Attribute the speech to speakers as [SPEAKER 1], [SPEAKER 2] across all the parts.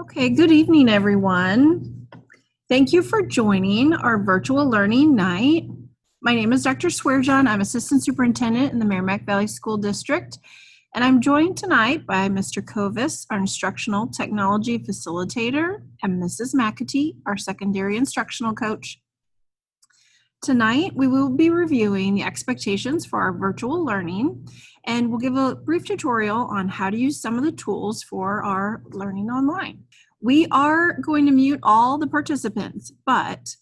[SPEAKER 1] Okay, good evening, everyone. Thank you for joining our virtual learning night. My name is Dr. Swearjohn. I'm Assistant Superintendent in the Merrimack Valley School District, and I'm joined tonight by Mr. Kovis, our Instructional Technology Facilitator, and Mrs. McAtee, our Secondary Instructional Coach. Tonight, we will be reviewing the expectations for our virtual learning, and we'll give a brief tutorial on how to use some of the tools for our learning online. We are going to mute all the participants, but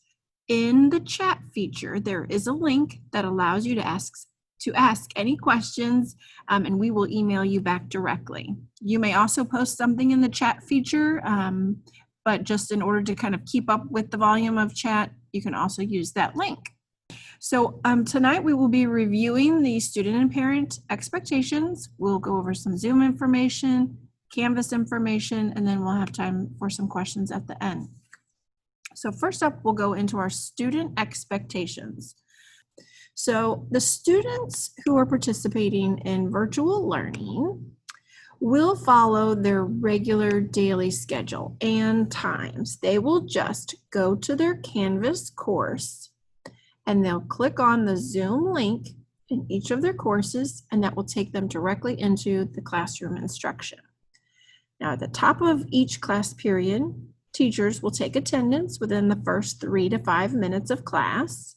[SPEAKER 1] in the chat feature, there is a link that allows you to ask any questions, and we will email you back directly. You may also post something in the chat feature, but just in order to kind of keep up with the volume of chat, you can also use that link. So tonight we will be reviewing the student and parent expectations. We'll go over some Zoom information, Canvas information, and then we'll have time for some questions at the end. So first up, we'll go into our student expectations. So the students who are participating in virtual learning will follow their regular daily schedule and times. They will just go to their Canvas course and they'll click on the Zoom link in each of their courses, and that will take them directly into the classroom instruction. Now, at the top of each class period, teachers will take attendance within the first 3 to 5 minutes of class.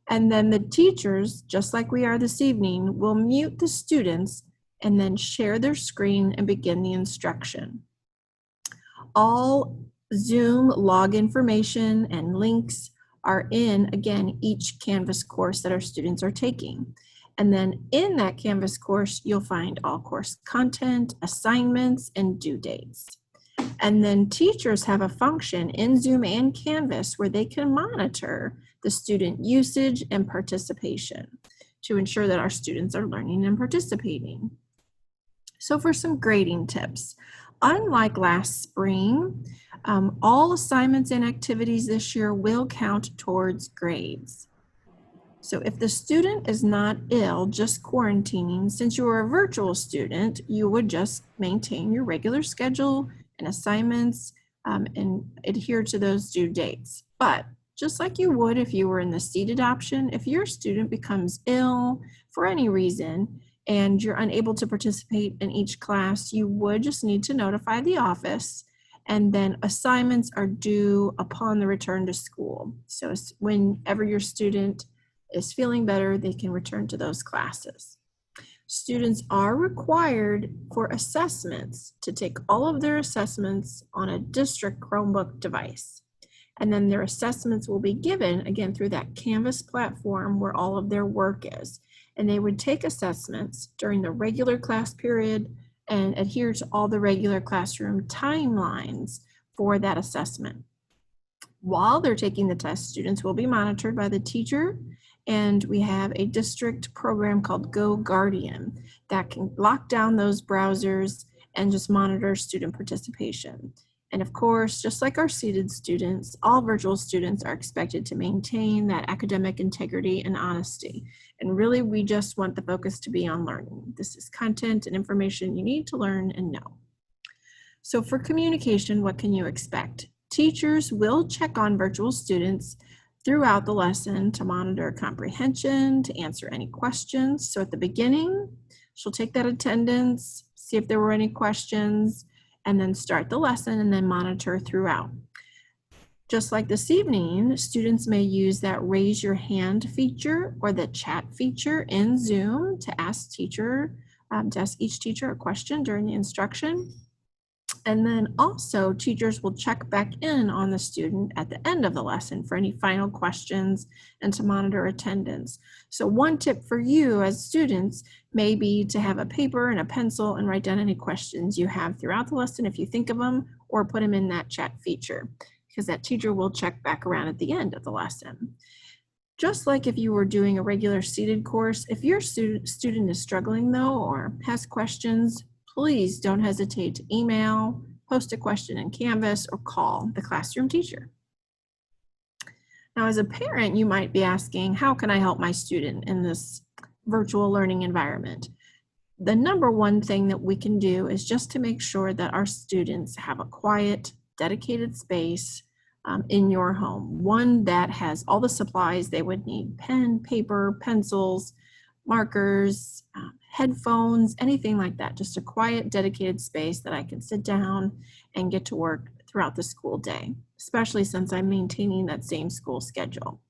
[SPEAKER 1] And then the teachers, just like we are this evening, will mute the students and then share their screen and begin the instruction. All Zoom log information and links are in, again, each Canvas course that our students are taking. And then in that Canvas course, you'll find all course content, assignments, and due dates. And then teachers have a function in Zoom and Canvas where they can monitor the student usage and participation to ensure that our students are learning and participating. So for some grading tips, unlike last spring, all assignments and activities this year will count towards grades. So if the student is not ill, just quarantining, since you are a virtual student, you would just maintain your regular schedule and assignments and adhere to those due dates. But just like you would if you were in the seated option, if your student becomes ill for any reason and you're unable to participate in each class, you would just need to notify the office, and then assignments are due upon the return to school. So whenever your student is feeling better, they can return to those classes. Students are required for assessments to take all of their assessments on a district Chromebook device. And then their assessments will be given, again, through that Canvas platform where all of their work is. And they would take assessments during the regular class period and adhere to all the regular classroom timelines for that assessment. While they're taking the test, students will be monitored by the teacher, and we have a district program called Go Guardian that can lock down those browsers and just monitor student participation. And of course, just like our seated students, all virtual students are expected to maintain that academic integrity and honesty. And really, we just want the focus to be on learning. This is content and information you need to learn and know. So for communication, what can you expect? Teachers will check on virtual students throughout the lesson to monitor comprehension, to answer any questions. So at the beginning, she'll take that attendance, see if there were any questions, and then start the lesson and then monitor throughout. Just like this evening, students may use that raise your hand feature or the chat feature in Zoom to ask each teacher a question during the instruction. And then also teachers will check back in on the student at the end of the lesson for any final questions and to monitor attendance. So one tip for you as students may be to have a paper and a pencil and write down any questions you have throughout the lesson if you think of them, or put them in that chat feature, because that teacher will check back around at the end of the lesson. Just like if you were doing a regular seated course, if your student is struggling though or has questions, please don't hesitate to email, post a question in Canvas, or call the classroom teacher. Now, as a parent, you might be asking, how can I help my student in this virtual learning environment? The number one thing that we can do is just to make sure that our students have a quiet, dedicated space in your home, one that has all the supplies they would need: pen, paper, pencils, markers, headphones, anything like that. Just a quiet, dedicated space that I can sit down and get to work throughout the school day, especially since I'm maintaining that same school schedule.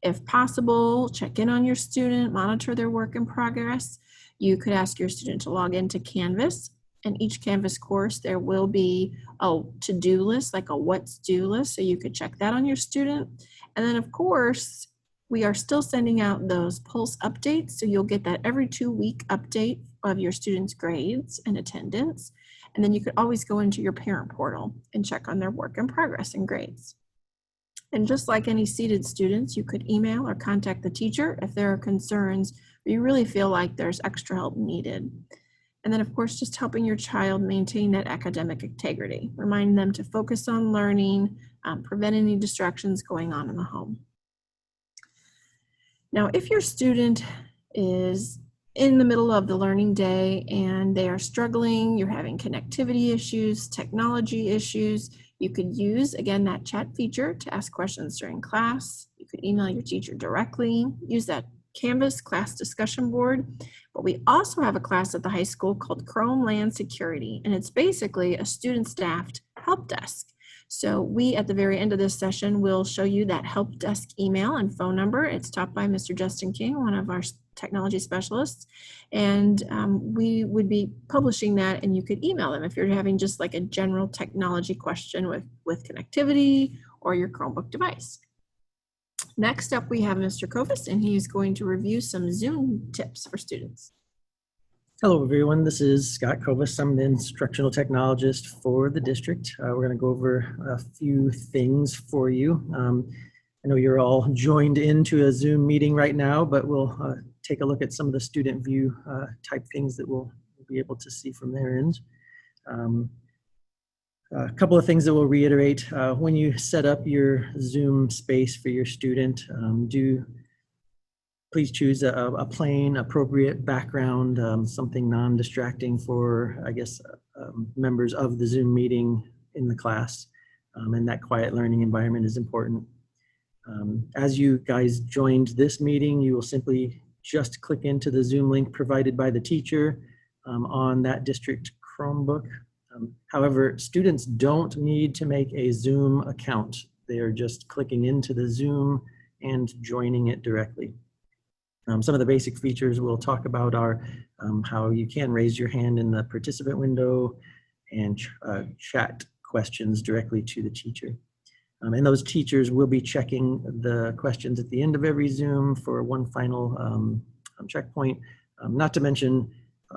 [SPEAKER 1] If possible, check in on your student, monitor their work in progress. You could ask your student to log into Canvas. In each Canvas course, there will be a to-do list, like a what's due list, so you could check that on your student. And then, of course, we are still sending out those Pulse updates, so you'll get that every 2-week update of your students' grades and attendance. And then you could always go into your parent portal and check on their work in progress and grades. And just like any seated students, you could email or contact the teacher if there are concerns or you really feel like there's extra help needed. And then, of course, just helping your child maintain that academic integrity, reminding them to focus on learning, prevent any distractions going on in the home. Now, if your student is in the middle of the learning day and they are struggling, you're having connectivity issues, technology issues, you could use, again, that chat feature to ask questions during class. You could email your teacher directly, use that Canvas class discussion board. But we also have a class at the high school called Chrome Land Security, and it's basically a student-staffed help desk. So we, at the very end of this session, will show you that help desk email and phone number. It's taught by Mr. Justin King, one of our technology specialists. And we would be publishing that, and you could email them if you're having just like a general technology question with connectivity or your Chromebook device. Next up, we have Mr. Kovis, and he's going to review some Zoom tips for students.
[SPEAKER 2] Hello, everyone. This is Scott Kovis. I'm the instructional technologist for the district. We're going to go over a few things for you. I know you're all joined into a Zoom meeting right now, but we'll take a look at some of the student view type things that we'll be able to see from their end. A couple of things that we'll reiterate. When you set up your Zoom space for your student, please choose a plain, appropriate background, something non-distracting for, I guess, members of the Zoom meeting in the class. And that quiet learning environment is important. As you guys joined this meeting, you will simply just click into the Zoom link provided by the teacher on that district Chromebook. However, students don't need to make a Zoom account. They are just clicking into the Zoom and joining it directly. Some of the basic features we'll talk about are how you can raise your hand in the participant window and chat questions directly to the teacher. And those teachers will be checking the questions at the end of every Zoom for one final checkpoint, not to mention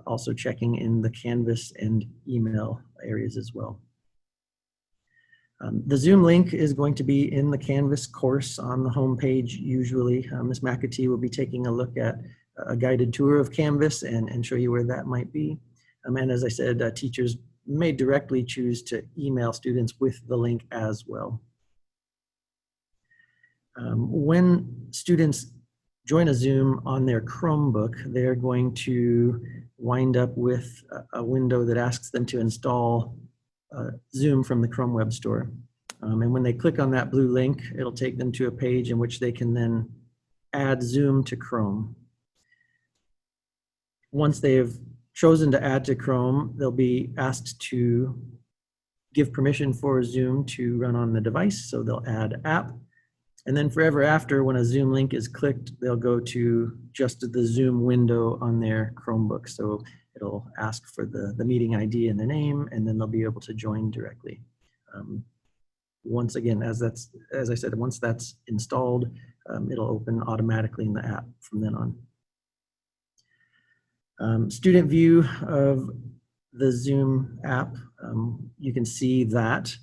[SPEAKER 2] also checking in the Canvas and email areas as well. The Zoom link is going to be in the Canvas course on the home page usually. Ms. McAtee will be taking a look at a guided tour of Canvas and show you where that might be. And as I said, teachers may directly choose to email students with the link as well. When students join a Zoom on their Chromebook, they're going to wind up with a window that asks them to install Zoom from the Chrome Web Store. And when they click on that blue link, it'll take them to a page in which they can then add Zoom to Chrome. Once they have chosen to add to Chrome, they'll be asked to give permission for Zoom to run on the device. So they'll add app. And then forever after, when a Zoom link is clicked, they'll go to just the Zoom window on their Chromebook. So it'll ask for the meeting ID and the name, and then they'll be able to join directly. Once again, as I said, once that's installed, it'll open automatically in the app from then on. Student view of the Zoom app, you can see that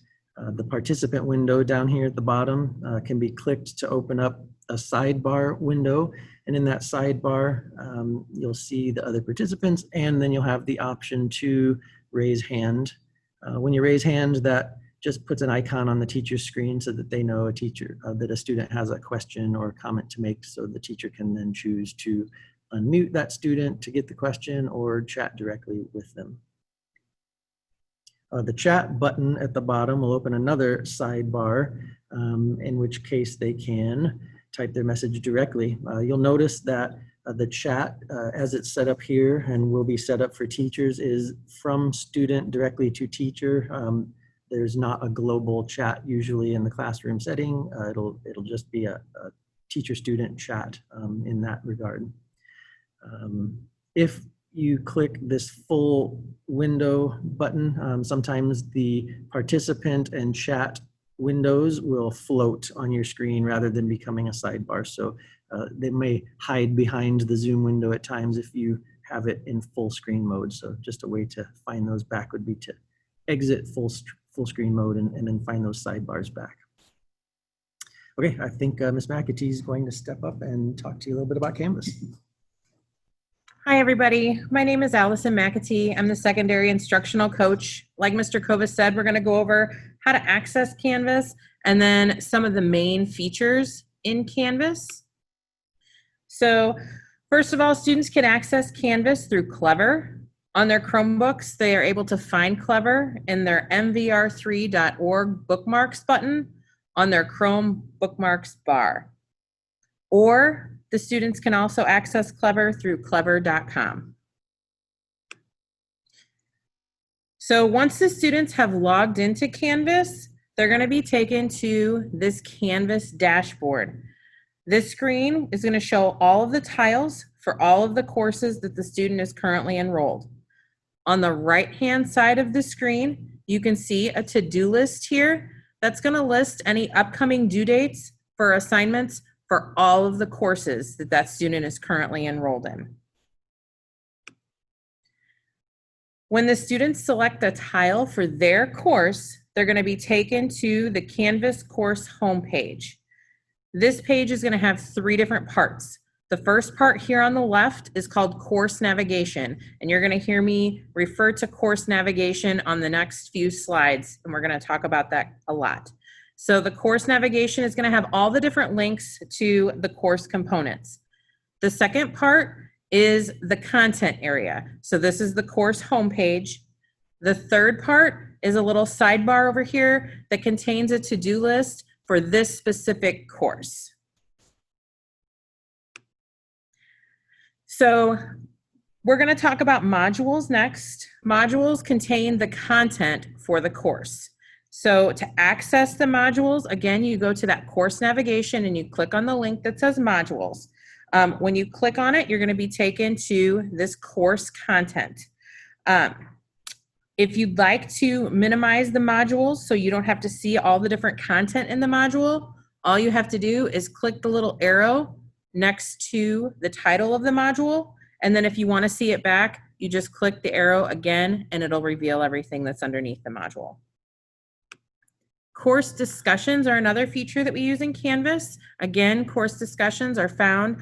[SPEAKER 2] the participant window down here at the bottom can be clicked to open up a sidebar window. And in that sidebar, you'll see the other participants, and then you'll have the option to raise hand. When you raise hand, that just puts an icon on the teacher's screen so that they know that a student has a question or a comment to make, so the teacher can then choose to unmute that student to get the question or chat directly with them. The chat button at the bottom will open another sidebar, in which case they can type their message directly. You'll notice that the chat, as it's set up here and will be set up for teachers, is from student directly to teacher. There's not a global chat usually in the classroom setting. It'll just be a teacher-student chat in that regard. If you click this full window button, sometimes the participant and chat windows will float on your screen rather than becoming a sidebar. So they may hide behind the Zoom window at times if you have it in full screen mode. So just a way to find those back would be to exit full screen mode and then find those sidebars back. Okay, I think Ms. McAtee is going to step up and talk to you a little bit about Canvas.
[SPEAKER 3] Hi, everybody. My name is Allison McAtee. I'm the secondary instructional coach. Like Mr. Kovas said, we're going to go over how to access Canvas and then some of the main features in Canvas. So first of all, students can access Canvas through Clever. On their Chromebooks, they are able to find Clever in their mvr3.org bookmarks button on their Chrome bookmarks bar. Or the students can also access Clever through clever.com. So once the students have logged into Canvas, they're going to be taken to this Canvas dashboard. This screen is going to show all of the tiles for all of the courses that the student is currently enrolled. On the right-hand side of the screen, you can see a to-do list here that's going to list any upcoming due dates for assignments for all of the courses that that student is currently enrolled in. When the students select a tile for their course, they're going to be taken to the Canvas course homepage. This page is going to have three different parts. The first part here on the left is called course navigation, and you're going to hear me refer to course navigation on the next few slides, and we're going to talk about that a lot. So the course navigation is going to have all the different links to the course components. The second part is the content area. So this is the course homepage. The third part is a little sidebar over here that contains a to-do list for this specific course. So we're going to talk about modules next. Modules contain the content for the course. So to access the modules, again, you go to that course navigation and you click on the link that says modules. When you click on it, you're going to be taken to this course content. If you'd like to minimize the modules so you don't have to see all the different content in the module, all you have to do is click the little arrow next to the title of the module. And then if you want to see it back, you just click the arrow again and it'll reveal everything that's underneath the module. Course discussions are another feature that we use in Canvas. Again, course discussions are found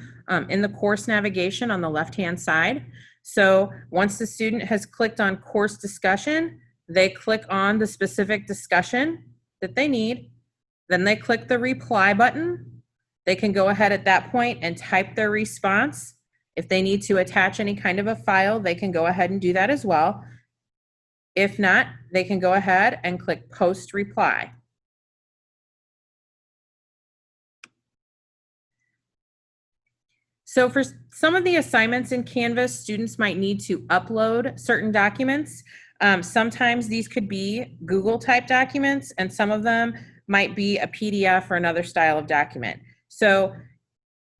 [SPEAKER 3] in the course navigation on the left-hand side. So once the student has clicked on course discussion, they click on the specific discussion that they need. Then they click the reply button. They can go ahead at that point and type their response. If they need to attach any kind of a file, they can go ahead and do that as well. If not, they can go ahead and click post reply. So for some of the assignments in Canvas, students might need to upload certain documents. Sometimes these could be Google type documents, and some of them might be a PDF or another style of document. So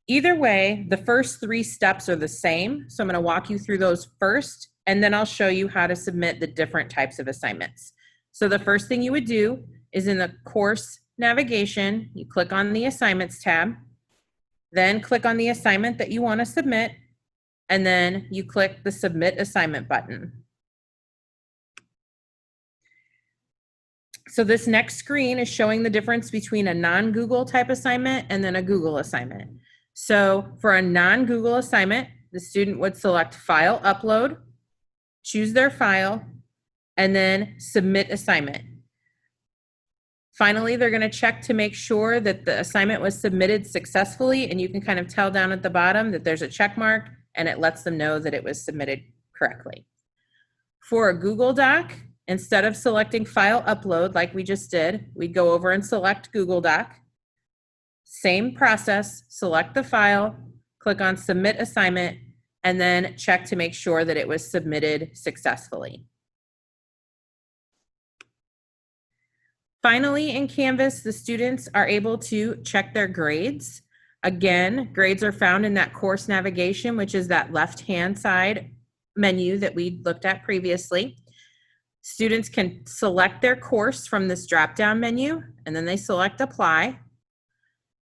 [SPEAKER 3] either way, the first three steps are the same. So I'm going to walk you through those first, and then I'll show you how to submit the different types of assignments. So the first thing you would do is in the course navigation, you click on the assignments tab. Then click on the assignment that you want to submit, and then you click the submit assignment button. So this next screen is showing the difference between a non-Google type assignment and then a Google assignment. So for a non-Google assignment, the student would select file upload, choose their file, and then submit assignment. Finally, they're going to check to make sure that the assignment was submitted successfully, and you can kind of tell down at the bottom that there's a check mark and it lets them know that it was submitted correctly. For a Google Doc, instead of selecting file upload like we just did, we go over and select Google Doc. Same process, select the file, click on submit assignment, and then check to make sure that it was submitted successfully. Finally, in Canvas, the students are able to check their grades. Again, grades are found in that course navigation, which is that left-hand side menu that we looked at previously. Students can select their course from this drop-down menu, and then they select apply.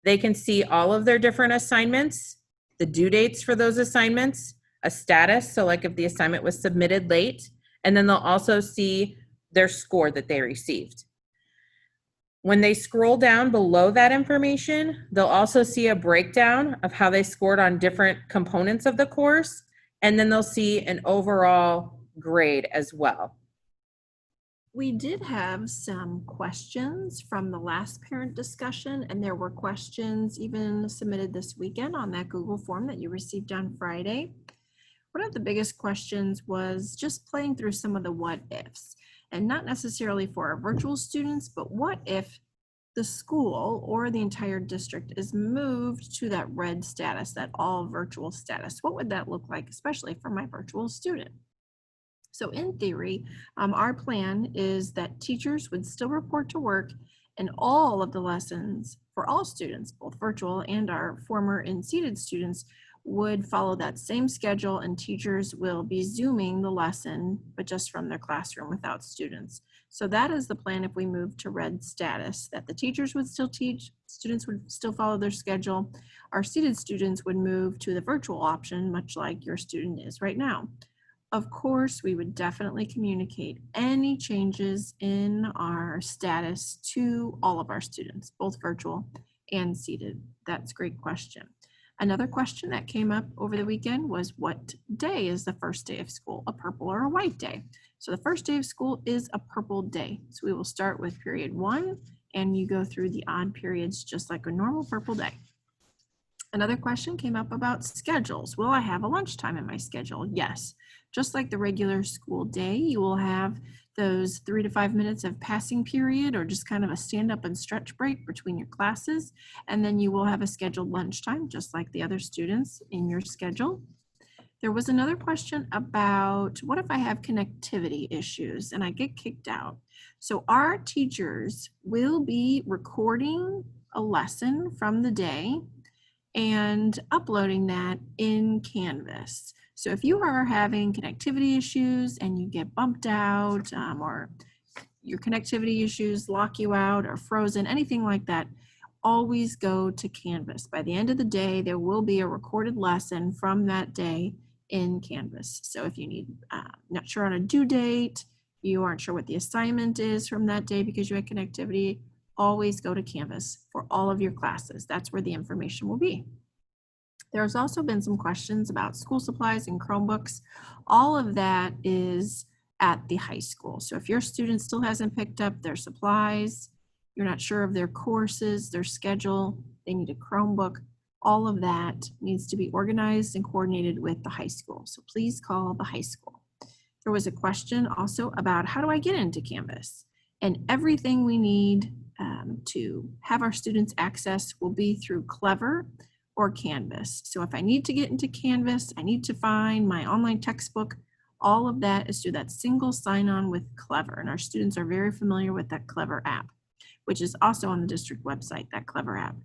[SPEAKER 3] They can see all of their different assignments, the due dates for those assignments, a status, so like if the assignment was submitted late, and then they'll also see their score that they received. When they scroll down below that information, they'll also see a breakdown of how they scored on different components of the course, and then they'll see an overall grade as well.
[SPEAKER 1] We did have some questions from the last parent discussion, and there were questions even submitted this weekend on that Google form that you received on Friday. One of the biggest questions was just playing through some of the what ifs, and not necessarily for our virtual students, but what if the school or the entire district is moved to that red status, that all virtual status? What would that look like, especially for my virtual student? So in theory, our plan is that teachers would still report to work, and all of the lessons for all students, both virtual and our former in-seated students, would follow that same schedule, and teachers will be Zooming the lesson, but just from their classroom without students. So that is the plan if we move to red status, that the teachers would still teach, students would still follow their schedule. Our seated students would move to the virtual option, much like your student is right now. Of course, we would definitely communicate any changes in our status to all of our students, both virtual and seated. That's a great question. Another question that came up over the weekend was, what day is the first day of school, a purple or a white day? So the first day of school is a purple day. So we will start with period 1, and you go through the odd periods just like a normal purple day. Another question came up about schedules. Will I have a lunchtime in my schedule? Yes. Just like the regular school day, you will have those 3 to 5 minutes of passing period, or just kind of a stand up and stretch break between your classes. And then you will have a scheduled lunchtime, just like the other students in your schedule. There was another question about, what if I have connectivity issues and I get kicked out? So our teachers will be recording a lesson from the day and uploading that in Canvas. So if you are having connectivity issues and you get bumped out, or your connectivity issues lock you out or frozen, anything like that, always go to Canvas. By the end of the day, there will be a recorded lesson from that day in Canvas. So if you need, not sure on a due date, you aren't sure what the assignment is from that day because you had connectivity, always go to Canvas for all of your classes. That's where the information will be. There's also been some questions about school supplies and Chromebooks. All of that is at the high school. So if your student still hasn't picked up their supplies, you're not sure of their courses, their schedule, they need a Chromebook, all of that needs to be organized and coordinated with the high school. So please call the high school. There was a question also about, how do I get into Canvas? And everything we need to have our students access will be through Clever or Canvas. So if I need to get into Canvas, I need to find my online textbook, all of that is through that single sign-on with Clever. And our students are very familiar with that Clever app, which is also on the district website, that Clever app.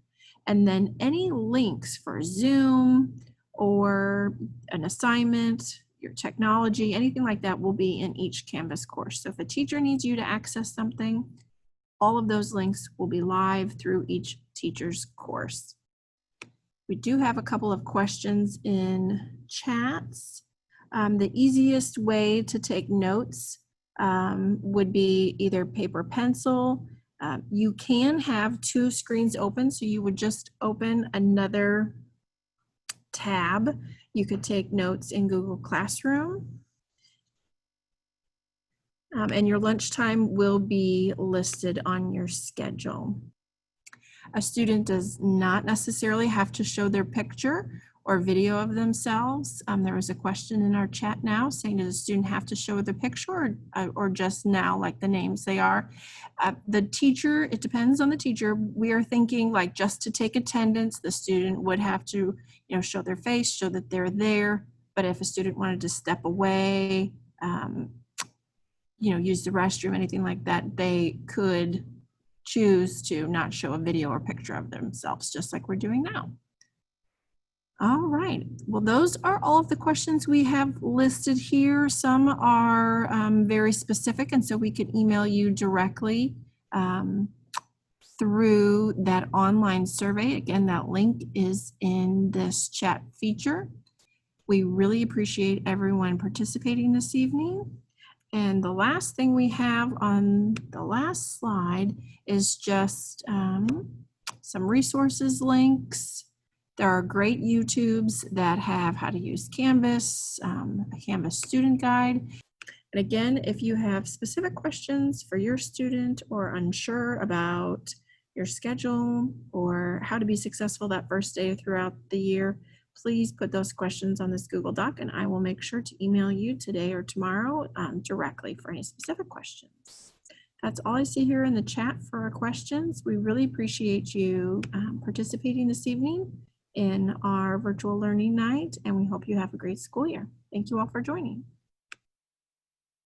[SPEAKER 1] And then any links for Zoom or an assignment, your technology, anything like that will be in each Canvas course. So if a teacher needs you to access something, all of those links will be live through each teacher's course. We do have a couple of questions in chats. The easiest way to take notes would be either paper, pencil. You can have 2 screens open, so you would just open another tab. You could take notes in Google Classroom. And your lunchtime will be listed on your schedule. A student does not necessarily have to show their picture or video of themselves. There was a question in our chat now saying, does a student have to show the picture or just now, like the names they are? The teacher, it depends on the teacher. We are thinking like just to take attendance, the student would have to, show their face, show that they're there. But if a student wanted to step away, use the restroom, anything like that, they could choose to not show a video or picture of themselves, just like we're doing now. All right. Well, those are all of the questions we have listed here. Some are very specific, and so we can email you directly through that online survey. Again, that link is in this chat feature. We really appreciate everyone participating this evening. And the last thing we have on the last slide is just some resources links. There are great YouTubes that have how to use Canvas, a Canvas student guide. And again, if you have specific questions for your student or unsure about your schedule or how to be successful that first day throughout the year, please put those questions on this Google Doc and I will make sure to email you today or tomorrow directly for any specific questions. That's all I see here in the chat for our questions. We really appreciate you participating this evening in our virtual learning night, and we hope you have a great school year. Thank you all for joining.